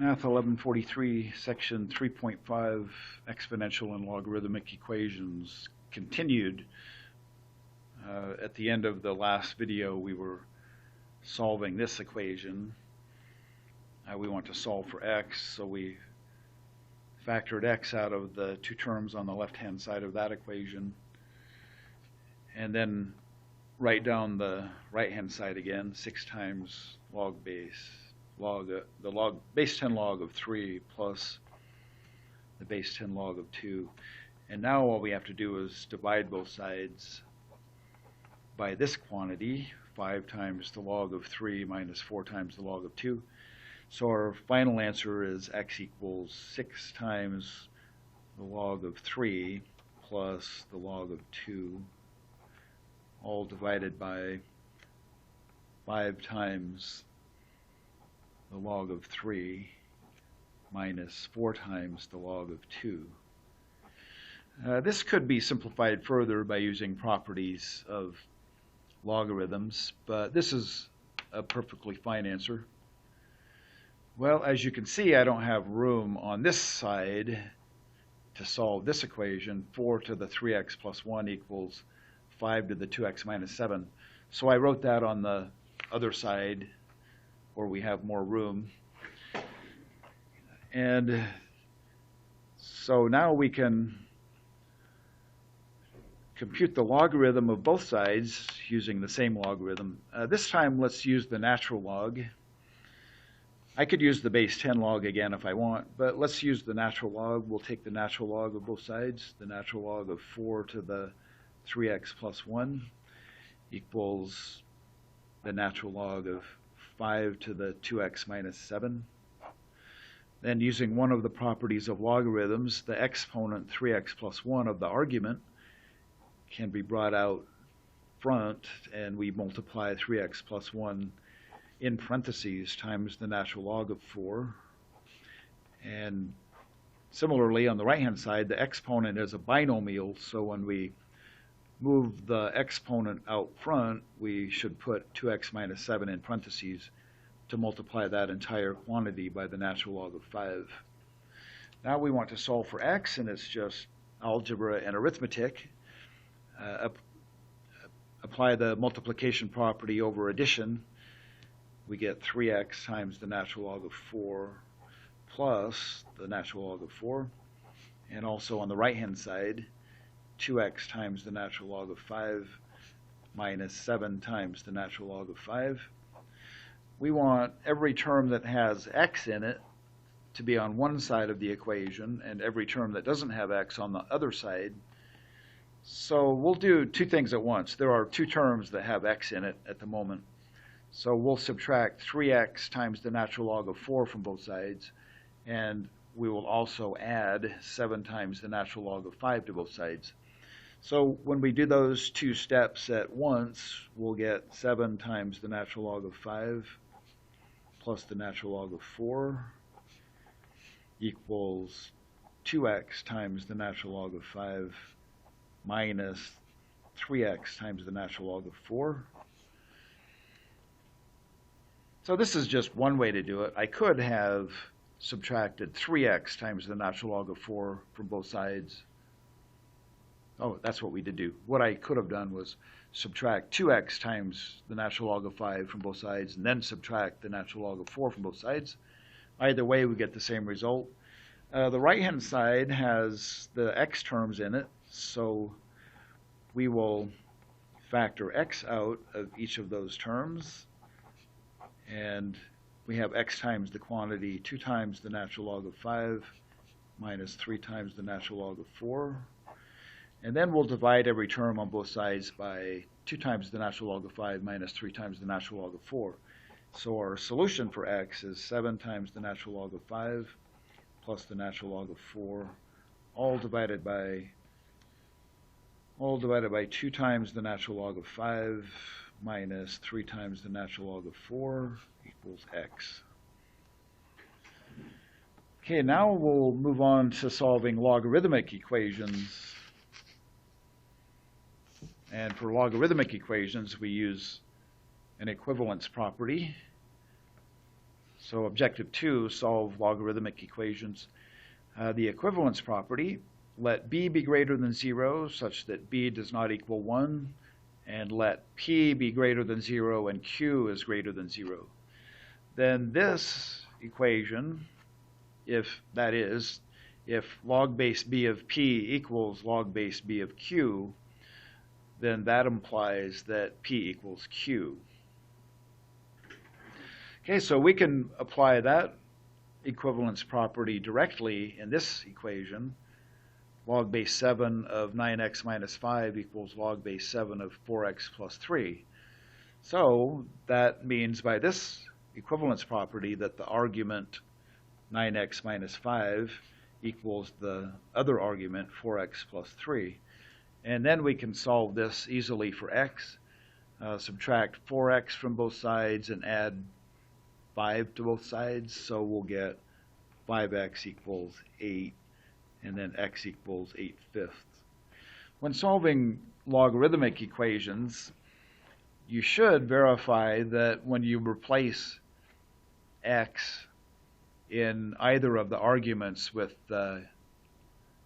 Math 1143, section 3.5, exponential and logarithmic equations continued. At the end of the last video, we were solving this equation. We want to solve for x, so we factored x out of the two terms on the left-hand side of that equation, and then write down the right-hand side again, 6 times log base. Base 10 log of 3 plus the base 10 log of 2. And now all we have to do is divide both sides by this quantity, 5 times the log of 3 minus 4 times the log of 2. So our final answer is x equals 6 times the log of 3 plus the log of 2, all divided by 5 times the log of 3 minus 4 times the log of 2. This could be simplified further by using properties of logarithms, but this is a perfectly fine answer. Well, as you can see, I don't have room on this side to solve this equation. 4 to the 3x plus 1 equals 5 to the 2x minus 7. So I wrote that on the other side, where we have more room. And so now we can compute the logarithm of both sides using the same logarithm. This time let's use the natural log. I could use the base 10 log again if I want, but let's use the natural log. We'll take the natural log of both sides. The natural log of 4 to the 3x plus 1 equals the natural log of 5 to the 2x minus 7. Then using one of the properties of logarithms, the exponent 3x plus 1 of the argument can be brought out front, and we multiply 3x plus 1 in parentheses times the natural log of 4. And similarly, on the right-hand side, the exponent is a binomial, so when we move the exponent out front, we should put 2x minus 7 in parentheses to multiply that entire quantity by the natural log of 5. Now we want to solve for x, and it's just algebra and arithmetic. Apply the multiplication property over addition. We get 3x times the natural log of 4 plus the natural log of 4. And also on the right-hand side, 2x times the natural log of 5 minus 7 times the natural log of 5. We want every term that has x in it to be on one side of the equation and every term that doesn't have x on the other side. So we'll do two things at once. There are two terms that have x in it at the moment. So we'll subtract 3x times the natural log of 4 from both sides, and we will also add 7 times the natural log of 5 to both sides. So when we do those two steps at once, we'll get 7 times the natural log of 5 plus the natural log of 4 equals 2x times the natural log of 5 minus 3x times the natural log of 4. So this is just one way to do it. I could have subtracted 3x times the natural log of 4 from both sides. Oh, that's what we did do. What I could have done was subtract 2x times the natural log of 5 from both sides, and then subtract the natural log of 4 from both sides. Either way, we get the same result. The right-hand side has the x terms in it, so we will factor x out of each of those terms, and we have x times the quantity 2 times the natural log of 5 minus 3 times the natural log of 4. And then we'll divide every term on both sides by 2 times the natural log of 5 minus 3 times the natural log of 4. So our solution for x is 7 times the natural log of 5 plus the natural log of 4, all divided by 2 times the natural log of 5 minus 3 times the natural log of 4 equals x. Okay, now we'll move on to solving logarithmic equations. And for logarithmic equations, we use an equivalence property. So objective 2, solve logarithmic equations. The equivalence property, let b be greater than 0 such that b does not equal 1, and let p be greater than 0 and q is greater than 0. Then this equation, if log base b of p equals log base b of q, then that implies that p equals q. Okay, so we can apply that equivalence property directly in this equation. Log base 7 of 9x minus 5 equals log base 7 of 4x plus 3. So that means by this equivalence property that the argument 9x minus 5 equals the other argument 4x plus 3. And then we can solve this easily for x. Subtract 4x from both sides and add 5 to both sides, so we'll get 5x equals 8, and then x equals 8/5. When solving logarithmic equations, you should verify that when you replace x in either of the arguments with the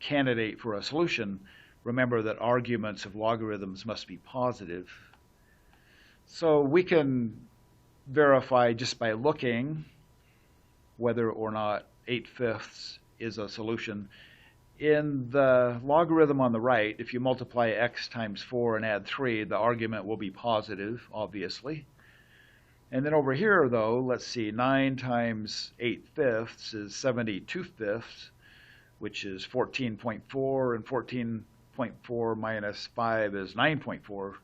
candidate for a solution, remember that arguments of logarithms must be positive. So we can verify just by looking whether or not 8/5 is a solution. In the logarithm on the right, if you multiply x times 4 and add 3, the argument will be positive, obviously. And then over here, though, let's see, 9 times 8/5 is 72/5, which is 14.4, and 14.4 minus 5 is 9.4.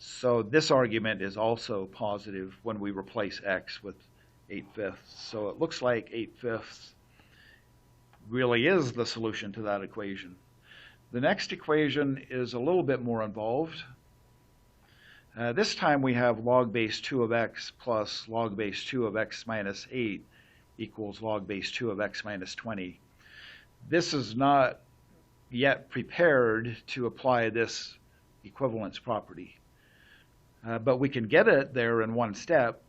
So this argument is also positive when we replace x with 8/5. So it looks like 8/5 really is the solution to that equation. The next equation is a little bit more involved. This time we have log base 2 of x plus log base 2 of x minus 8 equals log base 2 of x minus 20. This is not yet prepared to apply this equivalence property. But we can get it there in one step.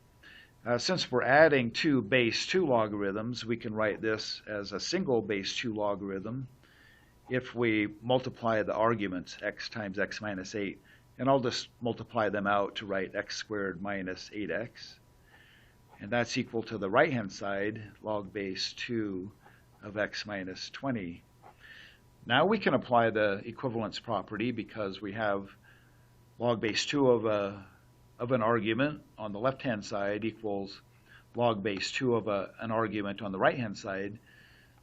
Since we're adding two base 2 logarithms, we can write this as a single base 2 logarithm if we multiply the arguments, x times x minus 8. And I'll just multiply them out to write x squared minus 8x. And that's equal to the right-hand side, log base 2 of x minus 20. Now we can apply the equivalence property because we have log base 2 of an argument on the left-hand side equals log base 2 of an argument on the right-hand side.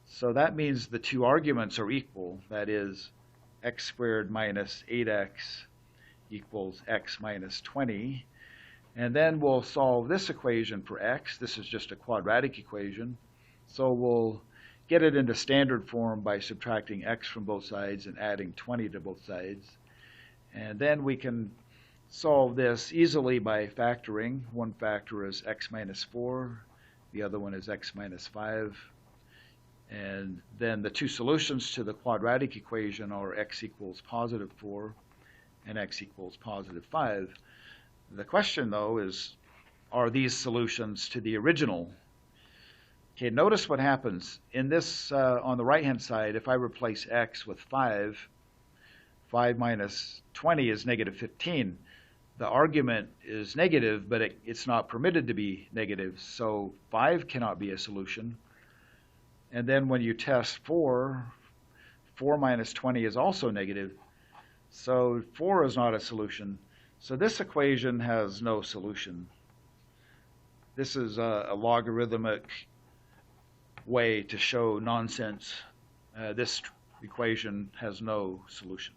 So that means the two arguments are equal. That is, x squared minus 8x equals x minus 20. And then we'll solve this equation for x. This is just a quadratic equation. So we'll get it into standard form by subtracting x from both sides and adding 20 to both sides. And then we can solve this easily by factoring. One factor is x minus 4, the other one is x minus 5. And then the two solutions to the quadratic equation are x equals positive 4 and x equals positive 5. The question, though, is, are these solutions to the original? Okay, notice what happens. In this, on the right-hand side, if I replace x with 5 minus 20 is negative 15. The argument is negative, but it's not permitted to be negative, so 5 cannot be a solution. And then when you test 4 minus 20 is also negative, so 4 is not a solution. So this equation has no solution. This is a logarithmic way to show nonsense. This equation has no solution.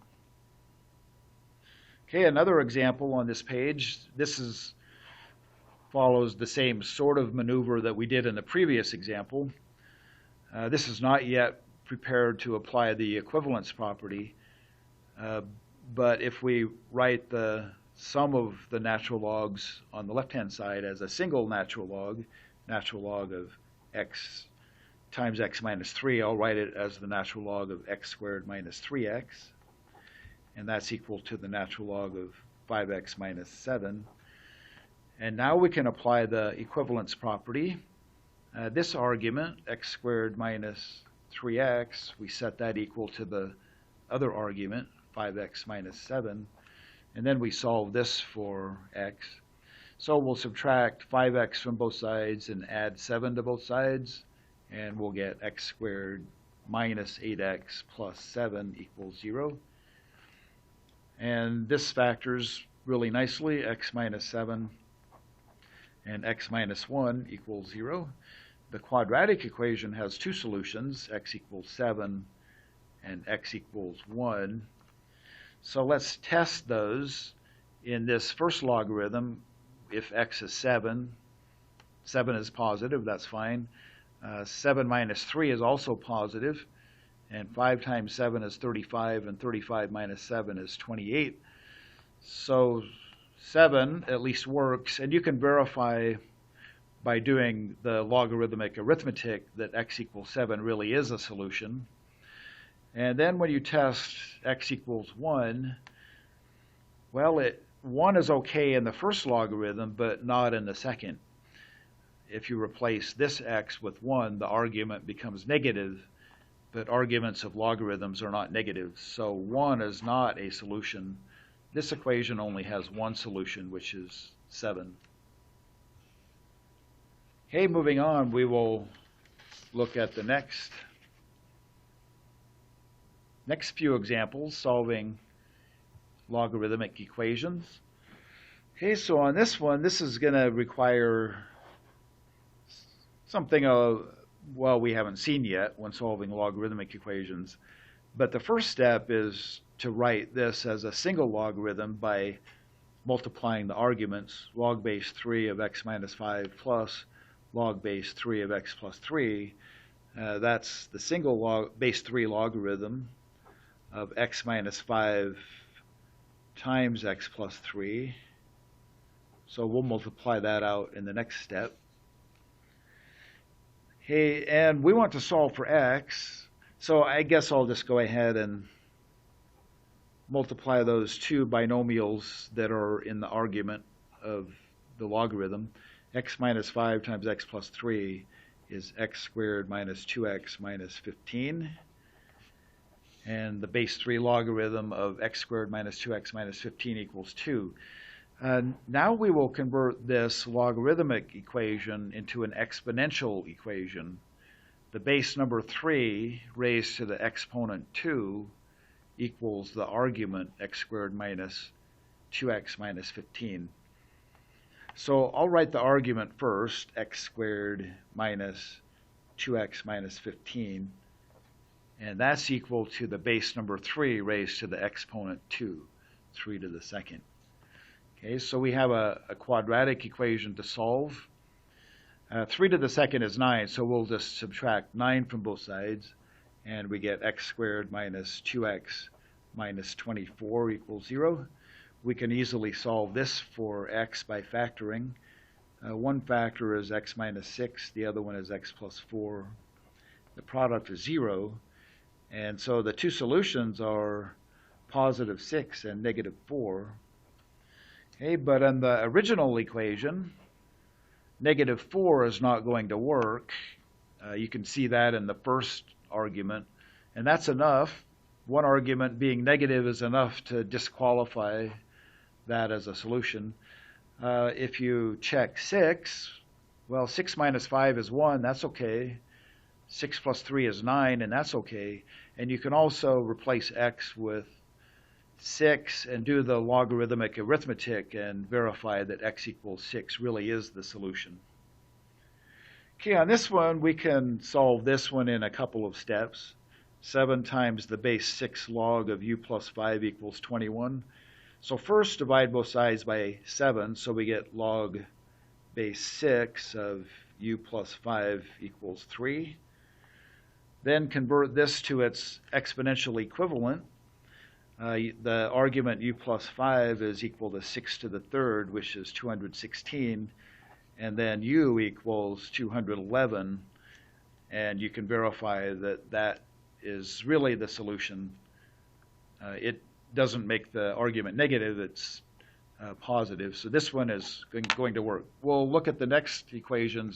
Okay, another example on this page. This follows the same sort of maneuver that we did in the previous example. This is not yet prepared to apply the equivalence property, but if we write the sum of the natural logs on the left-hand side as a single natural log of x times x minus 3, I'll write it as the natural log of x squared minus 3x. And that's equal to the natural log of 5x minus 7. And now we can apply the equivalence property. This argument, x squared minus 3x, we set that equal to the other argument, 5x minus 7, and then we solve this for x. So we'll subtract 5x from both sides and add 7 to both sides, and we'll get x squared minus 8x plus 7 equals 0. And this factors really nicely, x minus 7 and x minus 1 equals 0. The quadratic equation has two solutions, x equals 7 and x equals 1. So let's test those. In this first logarithm, if x is 7, 7 is positive, that's fine. 7 minus 3 is also positive, and 5 times 7 is 35, and 35 minus 7 is 28. So 7 at least works, and you can verify by doing the logarithmic arithmetic that x equals 7 really is a solution. And then when you test x equals 1, well, 1 is okay in the first logarithm, but not in the second. If you replace this x with 1, the argument becomes negative, but arguments of logarithms are not negative. So 1 is not a solution. This equation only has one solution, which is 7. Okay, moving on, we will look at the next few examples solving logarithmic equations. Okay, so on this one, this is going to require something, well, we haven't seen yet when solving logarithmic equations. But the first step is to write this as a single logarithm by multiplying the arguments, log base 3 of x minus 5 plus log base 3 of x plus 3. That's the single base 3 logarithm of x minus 5 times x plus 3. So we'll multiply that out in the next step. Okay, and we want to solve for x, so I guess I'll just go ahead and multiply those two binomials that are in the argument of the logarithm. X minus 5 times x plus 3 is x squared minus 2x minus 15. And the base 3 logarithm of x squared minus 2x minus 15 equals 2. Now we will convert this logarithmic equation into an exponential equation. The base number 3 raised to the exponent 2 equals the argument x squared minus 2x minus 15. So I'll write the argument first, x squared minus 2x minus 15. And that's equal to the base number 3 raised to the exponent 2, 3 to the second. Okay, so we have a quadratic equation to solve. 3 to the second is 9, so we'll just subtract 9 from both sides, and we get x squared minus 2x minus 24 equals 0. We can easily solve this for x by factoring. One factor is x minus 6, the other one is x plus 4. The product is 0, and so the two solutions are positive 6 and negative 4. Okay, but in the original equation, negative 4 is not going to work. You can see that in the first argument, and that's enough. One argument being negative is enough to disqualify that as a solution. If you check 6, well, 6 minus 5 is 1, that's okay. 6 plus 3 is 9, and that's okay. And you can also replace x with 6 and do the logarithmic arithmetic and verify that x equals 6 really is the solution. Okay, on this one, we can solve this one in a couple of steps. 7 times the base 6 log of u plus 5 equals 21. So first divide both sides by 7, so we get log base 6 of u plus 5 equals 3. Then convert this to its exponential equivalent. The argument u plus 5 is equal to 6 to the third, which is 216, and then u equals 211, and you can verify that that is really the solution. It doesn't make the argument negative, it's positive, so this one is going to work. We'll look at the next equations